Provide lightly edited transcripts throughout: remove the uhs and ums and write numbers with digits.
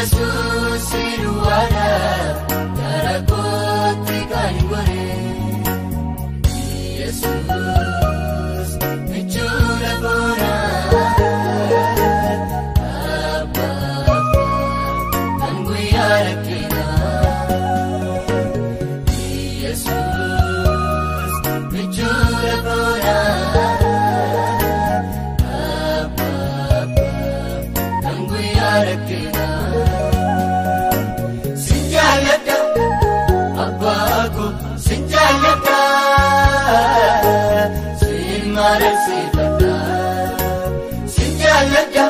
Jesus siruana tarakoti kanigore Jesus michura bona Abba anguyara kina Jesus michura bona Abba anguyara kina sinjalata Abba ko sinjalata Sinmalesifata sinjalata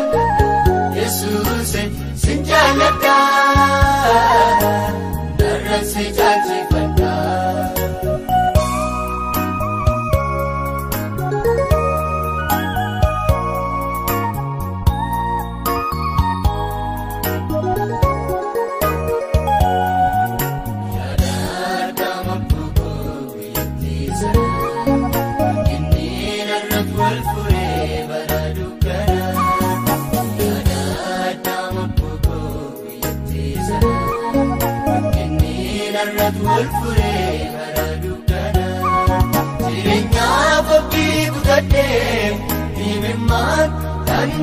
Jesus sinjalata darasi jalifata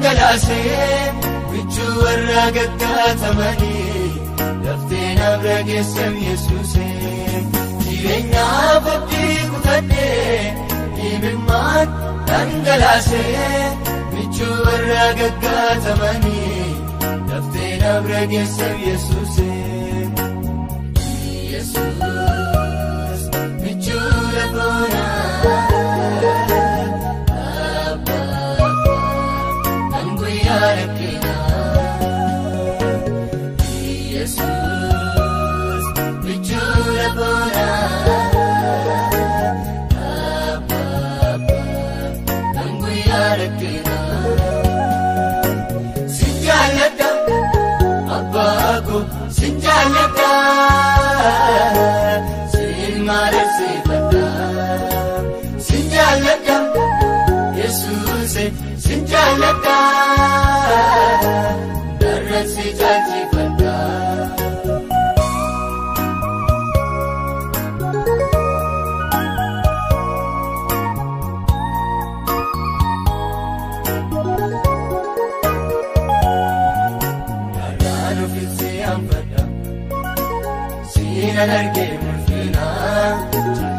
Galase, bichu warraga tamani, lafteen abragesam Yesuse. Jirenya bapti kutade, imeman galase, bichu warraga tamani, lafteen abragesam Yesuse. Jesus, bichu labona. Jesus, bichura bona, Abba, anguyara kina. Sinjalata, Abba ko sinjalata, sinmalesifata. Sinjalata, Jesus sinjalata. Darasi jalifata Darano fitse amfata Sina large mulfina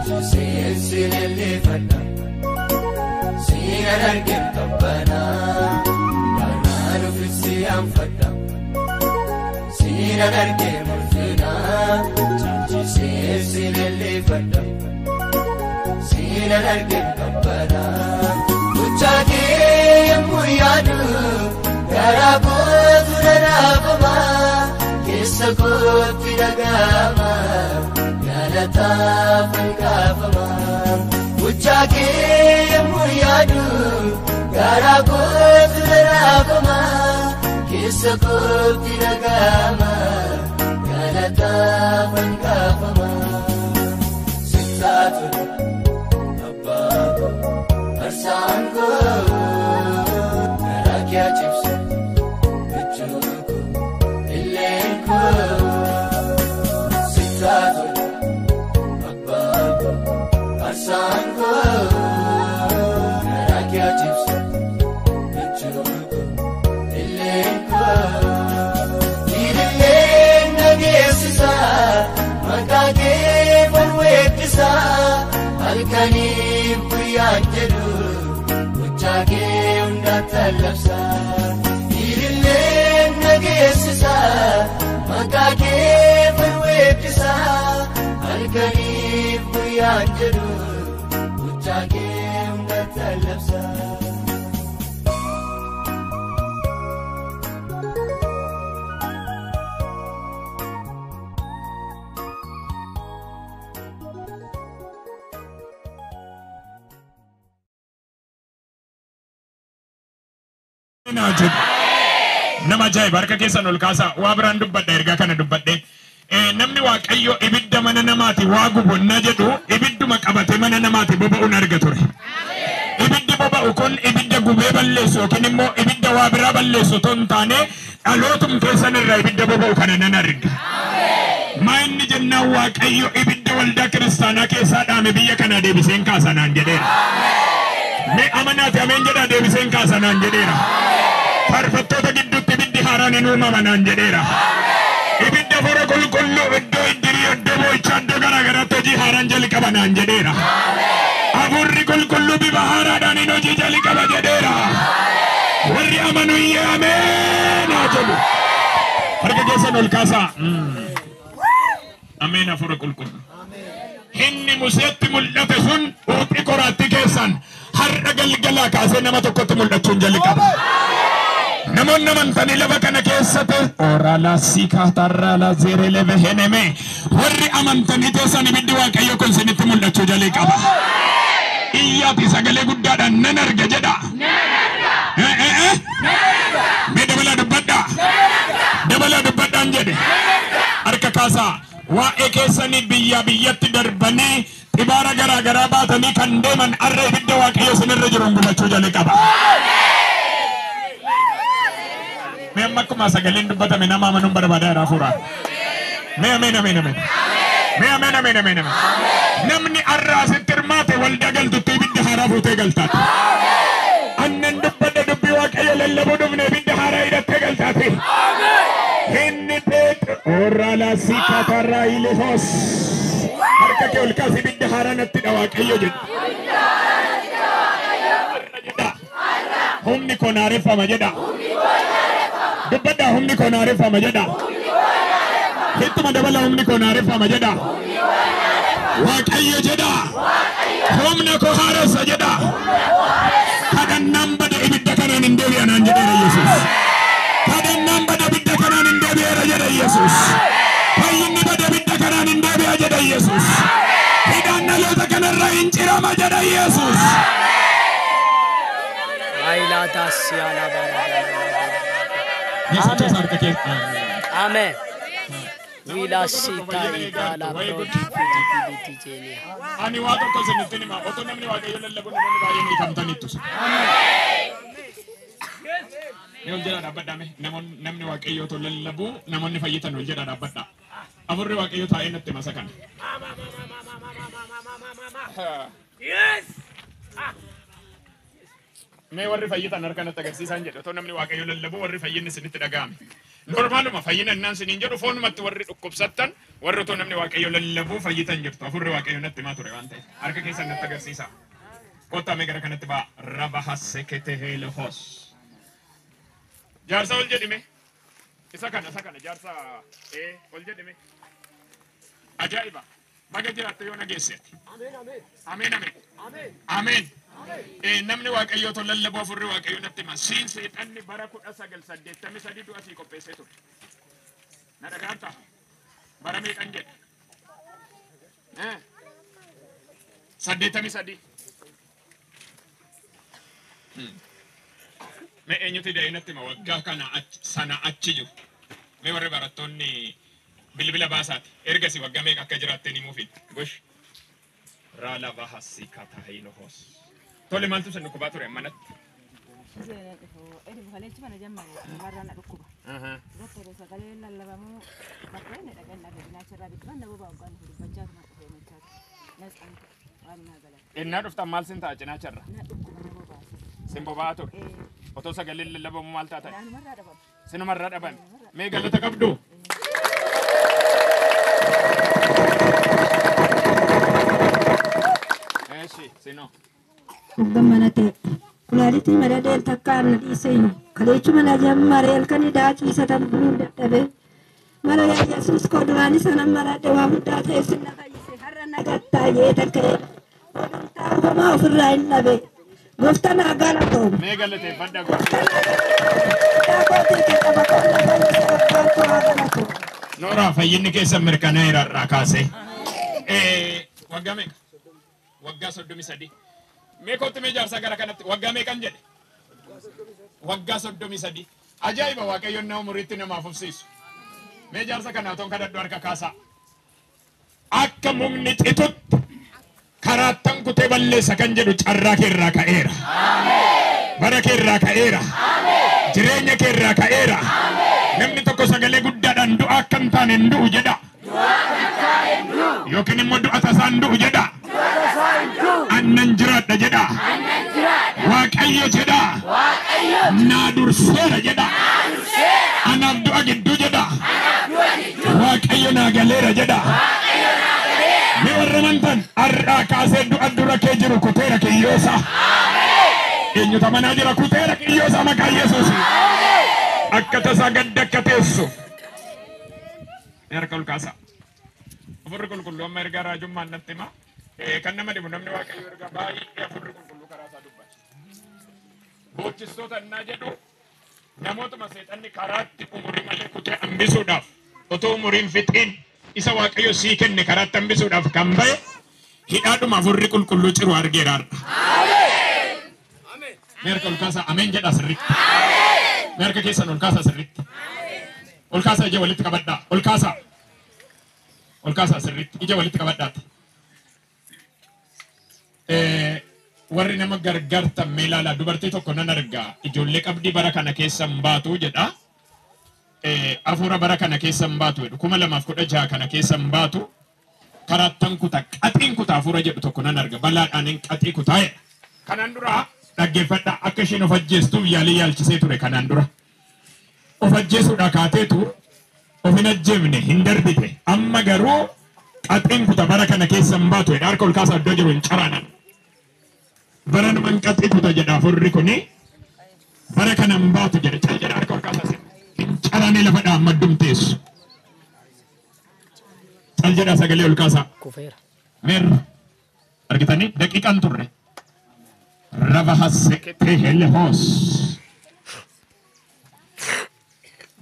Jalji silelefata Sina large tabbana Amfata Sina large mulfina Jalji silelefata Sina large tabbana Uchage muyadu Garago durarabama Kesa koti dagama Galata fankafama Uchage muyadu Garago durarabama Kesa koti dagama Galata fankafama Sittatu Abba Arsanko Narakya chipsu Bichuko Illenko Sittatu Abba Arsanko Narakya chipsu Bichuko Illenko Kirillen nagesisa Makage vanwekisa Alkani buyanjedu Uchage undatalapsa Kirillen nagesisa Makage vanwekisa Alkani buyanjedu Uchage undatalapsa nama jai barka keessa nol kaasa waa biraan dubbadhe ergaa kana dubbadhe namni waaqayyo ibidda mana namaati waa gubonna jedhu ibidduma qabate mana namaati boba'uun arga ture ibiddi boba'u kun ibidda gubee balleessu yookiin immoo ibidda waa biraa balleessu otoo hin taane dhalootum keessan irraa ibidda boba'u kana nan arga. Maayinni jennaan Waaqayyo ibidda waldaa kiristaanaa keessaa dhaame biyya kana deebiseen kaasanaan jedheera. Mee amanaati ameen jedhaa deebiseen kaasanaan jedheera. Faarfattoota gidduutti ibiddi haaraan hin uumamanaan jedheera. Ibidda fura qulqulluu iddoo iddirii iddoo boo'ichaa iddoo garaagaraatti hojii haaraan jalqabanaan jedheera. Hafuurri qulqulluu bifa haaraadhaan hin hojii jalqaba jedheera. Warri amanu iyyee ameen haa jedhu. Harka keessan ol kaasaa. Ameen hafuura qulqulluu. Inni Museetti mul'ate sun uuxii qoraattii keessan har'a galgalaa kaasee nama tokkotti mul'achuun jalqaba. Namoonni amantanii lafa kana keessatti oraalaa siikaatarraalaa zeerelee veheneme warri amantanii teessan ibiddi Waaqayyo kun isinitti mul'achuu jalqaba. Iyyaati sagalee guddaadhaan nan arga jedha. Mee dabalaa dubbadhaa. Dabalaa dubbadhaan jedhe. Harka kaasaa. Waa'ee keessanii biyya biyyatti darbanii xibaara garaagaraa baatanii kan deeman har'a ibidda Waaqayyo isinirra jiruun gubachuu jalqaba. Mee amma akkuma sagaleen dubbatame nama amanuun barbaadaa hafuura. Mee ameen ameen ameen. Mee ameen ameen ameen ameen. Namni har'a asitti hirmaate waldaa galtutti ibidda haaraa fuutee galtaati. Annan dubbadha dubbii Waaqayyo lallabuu dhufne ibidda haaraa hidhattee galtaati. Inni oraalaa siikaatarraa ilihos. Harka kee ol kaasi ibidda haaraa natti dha Waaqayyo jedhu. Humni koo naareffama jedha. Dubbadhaa humni koo naareffama jedha. Ittuma dabala humni koo naareffama jedha. Waaqayyo jedha. Humna koo haaressa jedha. Kadhannaan bada ibidda kanaan hin deebi'anaan jedheera Yesuus. Kadhannaan bada ibidda kanaan hin deebi'eera jedha Yesuus. Fayyinni bada ibidda kanaan hin deebi'a jedha Yesuus. Hidhaan dhaloota kanarraa hin cirama jedha Yesuus. Amen. Wila sita ibala proti jeni. Ani wato kasi nitini ma oto namni Waaqayyo lallabu namni baay'ee ni kamtanittu. Yoo jira dhabbadhaame namni Waaqayyo to lallabu namoonni fayyitan ol jedha dhabbadha. Afurri Waaqayyo taa'ee natti masa kana. Yes. Mee warri fayyitan harkanatti agarsiisan jedhu otoo namni Waaqayyo lallabu warri fayyinni isinitti dhaga'ame. Normaaluma fayyina innaan siniin jedhu foonumatti warri dhukkubsattan warri otoo namni Waaqayyo lallabu fayyitan jirtu. Afurri Waaqayyo natti maa ture waan ta'eef harka keessan natti agarsiisa. Kottaa mee gara kanatti baa raba hassekete heelhos. Jaarsa ol jedhime. Isa kana jaarsa ol jedhime. Ajaa'iba. Baga jiraatte yoo nageesseeti. Ameen ameen. Ameen. Namni Waaqayyo to lallabu afurri Waaqayyo natti hima. Siin seexanni bara 1983 du'a sii qopheessee ture. Na dhagaata. Bara meeqan jedhe? 83. Mee eenyuti da'ee natti hima waggaa kana sana achi jiru. Mee warri barattoonni bilbila baasaati. Ergasi waggaa meeqa akka jiraattee himuufi. Gosh. Raala bahasi katahailohos. Tole maaltu san dhukubaa ture manatti? Innaa dhuftan maal sin ta'a cinaacharra? Sin boba'aa ture? Otoo sagaleen lallabamu maal taatan? Sinumarraa dhaban? Mee galata qabdu? Eeshi, sinoo. Gammanate kulaalitii madadeel takkaan na dhiiseeyyu kaleechuma na jammaree halkanii daaciisa tambuu dadhabe mala yaa Yesuus koo duraan isa nan maladhe waa guddaa ta'e sin na fayyise har'a na gattaayee takka'e oolumtaa uumamaa ofirraa hin dhabe gooftaan haa galatoom. Mee galateeffadha gooftaa. Nooraa fayyinni keessan mirkanaa'eera irraa kaasee. Waggaa meeqa? Waggaa 33. Meeqotti mee jaarsaa gara kanatti waggaa meeqan jedhe? Waggaa 33. Ajaa'iba Waaqayyoon nama umuriitti namaaf ufsiisu. Mee jaarsa kana otoon kadhadhu harka kaasaa. Akka mukni citutti karaattan kutee balleessa kan jedhu carraa kee irraa ka'eera. Bara kee irraa ka'eera. Jireenya kee irraa ka'eera. Namni tokko sagalee guddaadhaan du'a akka hin taane hin du'u jedha. Yookiin immoo du'a tasaa hin du'u jedha. Annan jiraadha jedha. Waaqayyo jedha. Naa durseera jedha. Anaaf du'a gidduu jedha. Waaqayyo naa galeera jedha. Ni warra amantan har'aa kaasee du'a dura kee jiru kuteera kiyyoosa. Eenyutu manaa jira kuteera kiyyoosa maqaa Yesuus. Akka tasaa gadda akka teessuuf. Harka ol kaasa. Afurri qulqulluu amma ergaa raajummaan natti hima. Kan nama dhibu namni Waaqayyo ergaa baay'ee afurri qulqulluu karaa isaa dubbata. Boochistoota innaa jedhu namootuma seexanni karaatti umurii malee kutee hambisuudhaaf otoo umuriin fixiin isa Waaqayyo sii kenne karaatti hambisuudhaaf kan bahe hidhaadhuma afurri qulqulluu ciru argeera har'a. Meerka ol kaasa ameen jedha sirriitti. Meerka keessan ol kaasa sirriitti. Ol kaasa ija walitti qabadhaa. Ol kaasa. Ol kaasa sirriitti ija walitti qabadhaati. Warri nama gargar tammee ilaala dubartii tokko nan argaa ijoollee qabdii bara kana keessa hin baatu jedha. Afuura bara kana keessa hin baatu jedhu 2016 kana keessa hin baatu karaattan kutaa qaxiin kutaa afuura jedhu tokko nan arga balaadhaan qaxii kutaa jedha. Kanaan dura dhaggeeffadha akka isheen of ajjeestuuf yaalii yaalchisee ture kanaan dura. Of ajjeesuudha kaateetu of hin ajjeefne hin darbite amma garuu qaxiin kutaa bara kana keessa hin baatu jedha harka ol kaasaa iddoo jiru hin caraanan. Bara naman qaxii kutaa jedha afurri kuni bara kana hin baatu jedha cal jedha harka ol kaasaa hin caraanee lafa dhaan maddumteessu. Cal jedha sagalee ol kaasaa. Kufeera. Meerra argitanii daqiiqaan turre. Rava hasekete hele hos.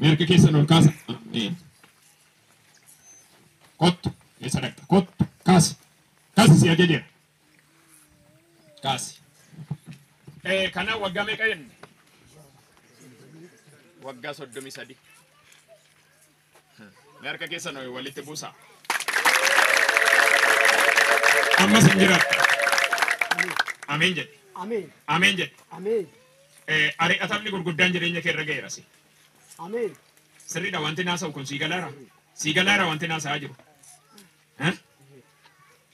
Meerka keessan ol kaasa. Kottu keessa dhaqxa. Kottu kaasi. Kaasi si ajajeera. Kaasi. Kana waggaa meeqa jenne? Waggaa 33. Meerka keessan walitti buusaa. Ammas hin jiraattu. Ameen jedhe. Ameen. Ameen jedhe. Ameen. Ari'atamni gurguddaan jireenya kee irra ga'eera si. Ameen. Sirriidha wanti naasa'u kun sii galaara. Sii galaara wanti naasa'aa jiru.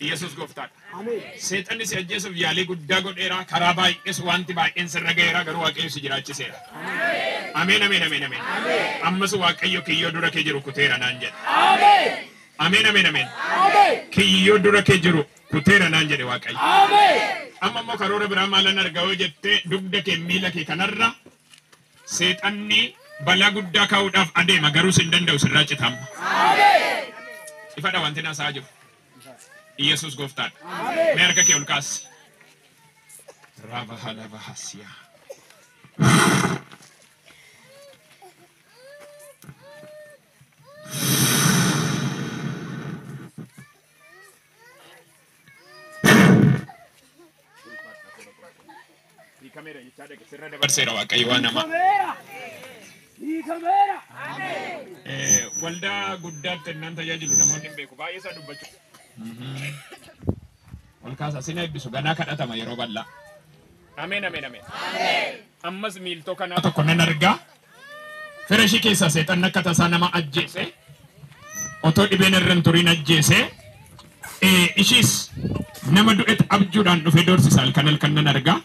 Yesuus gooftaadha. Ameen. Seexanni si ajjeesuuf yaalii guddaa godheera karaa baay'ees wanti baay'een sirra ga'eera garuu Waaqayyo si jiraachiseera. Ameen ameen ameen ameen. Ammas Waaqayyo kiyyoo dura kee jiru kuteera naan jedhe. Ameen. Ameen ameen ameen. Ameen. Kiyyoo dura kee jiru kuteera naan jedhe Waaqayyo. Ameen. Amma immoo karoora biraa maalan argaa jettee dugda kee miila kee kanarra seexanni balaa guddaa kaa'uudhaaf adeema garuu sin danda'u sirraa citama. Ameen. Ifadha wanti naasa'aa jiru. Yesuus gooftaadha. Ameen. Mee harka kee ol kaasi. Rava halava hasiya. Kamera jechaadha ke sirra dabarseera Waaqayyo waan nama. Hiikameera. Ameen. Waldaa guddaatti nan tajaajilu namoonni hin beeku baay'ee isaa dubbachuu. Ol kaasa sin eebbisu ganaa kadhatama yeroo bal'aa. Ameen ameen ameen. Ammas miiltoo kanaa tokko nan argaa. Fira ishii keessaa seexanni akka tasaa nama ajjeese. Otoo dhibeen irra hin turin ajjeese. Ishiis nama du'etti abjuudhaan dhufe doorsisa halkan nan argaa.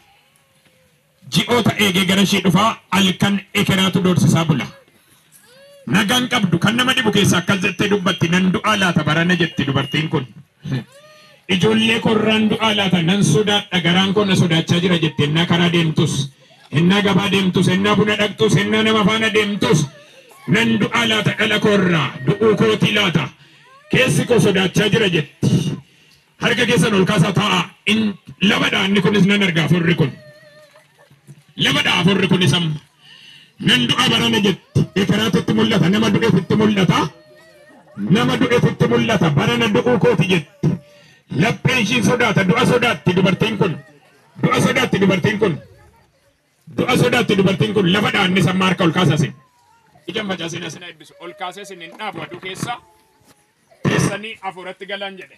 Ji'oota eegee gara ishee dhufaa halkan ekeraatu doorsisaa bula. Nagaan qabdu kan nama dhibu keessaa akkas jettee dubbatti nan du'aa laata barana jetti dubartiin kun. Ijoollee korraan du'aa laata nan sodaadha garaan koo na sodaachaa jira jettee innaa karaa deemtus innaa gabaa deemtus innaa buna dhaqtus innaa nama faana deemtus nan du'aa laata dhala korraa du'uu kootii laata keessi koo sodaachaa jira jetti. Harka keessan ol kaasaa taa'a labadha inni kunis nan argaa afurri kun. Labadha afurri kunis amma. Nan du'a barana jetti ekeraatitti mul'ata nama du'eetitti mul'ata. Nama du'eetitti mul'ata barana du'uu kooti jetti. Lapheen ishii sodaata du'a sodaatti dubartiin kun. Du'a sodaatti dubartiin kun. Du'a sodaatti dubartiin kun labadha inni sammaa harka ol kaasasin. Ijaan facaasin asina eebbisu ol kaasesin hin dhaabu aduu keessa. Teessanii afuuratti galan jedhe.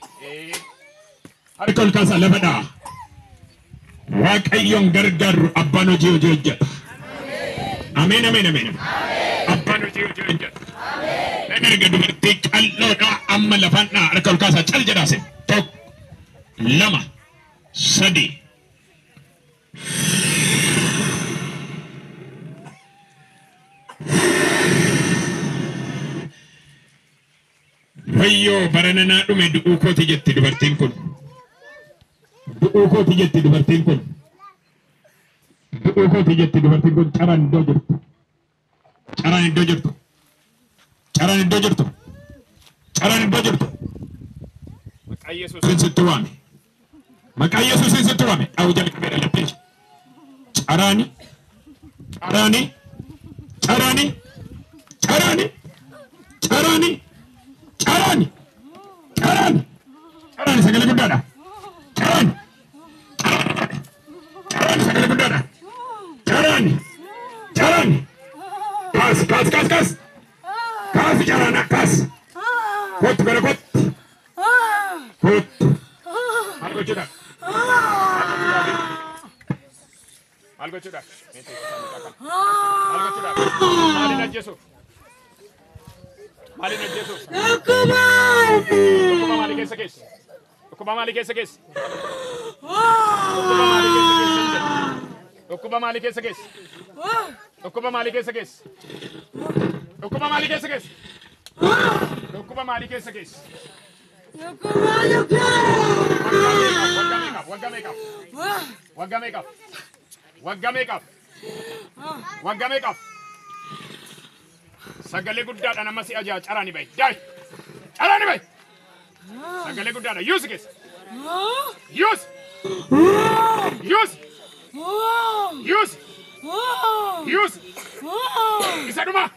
harka ol kaasaa lafa dha'a. Waaqayyoon gargaaru abbaan hojii hojii hojjeta. Ameen ameen ameen. Abbaan hojii hojii hojjeta. Nan erga dubartii qal'oodhaa amma lafaan dha'a harka ol kaasaa cal jedhaase. Tokko lama sadii. Wayyoo barananaa dhume du'uu kooti jetti dubartiin kun. Du'uu kooti jetti dubartiin kun. Du'uu kooti jetti dubartiin kun caraan iddoo jirtu. Caraan iddoo jirtu. Caraan iddoo jirtu. Caraan iddoo jirtu. Maqaa Yesuusiin sitti waame. Maqaa Yesuusiin sitti waame. Dhawu jalqabee dhalatee. Caraani. Caraani. Caraani. Caraani. Caraani. Caraani. Caraani. Caraani sagalee guddaadha. Caraani. Caraani sagalee guddaadha. Caraani. Caraani. Kaas kaas kaas kaas. Kaas caraana kaas. Kottu gara kottu. Kottu. Maal gochuudha? Maal gochuudha? Maal gochuudha? Maalin ajjeesu? Maalin ajjeesu? Dhukkuba maalii keessa keessa? Dhukkuba maalii keessa keessa? Dhukkuba maalii keessa keessa? Dhukkuba maalii keessa keessa? Dhukkuba maalii keessa keessa? Dhukkuba maalii keessa keessa? Waggaa meeqaaf? Waggaa meeqaaf? Waggaa meeqaaf? Waggaa meeqaaf? Sagalee guddaadhaan amma si ajaa caraani bayi. Daay! Caraani bayi! Sagalee guddaadhaan yuusi keessa. Yuusi! Yuusi! Yuusi! Yuusi! Isa dhumaa!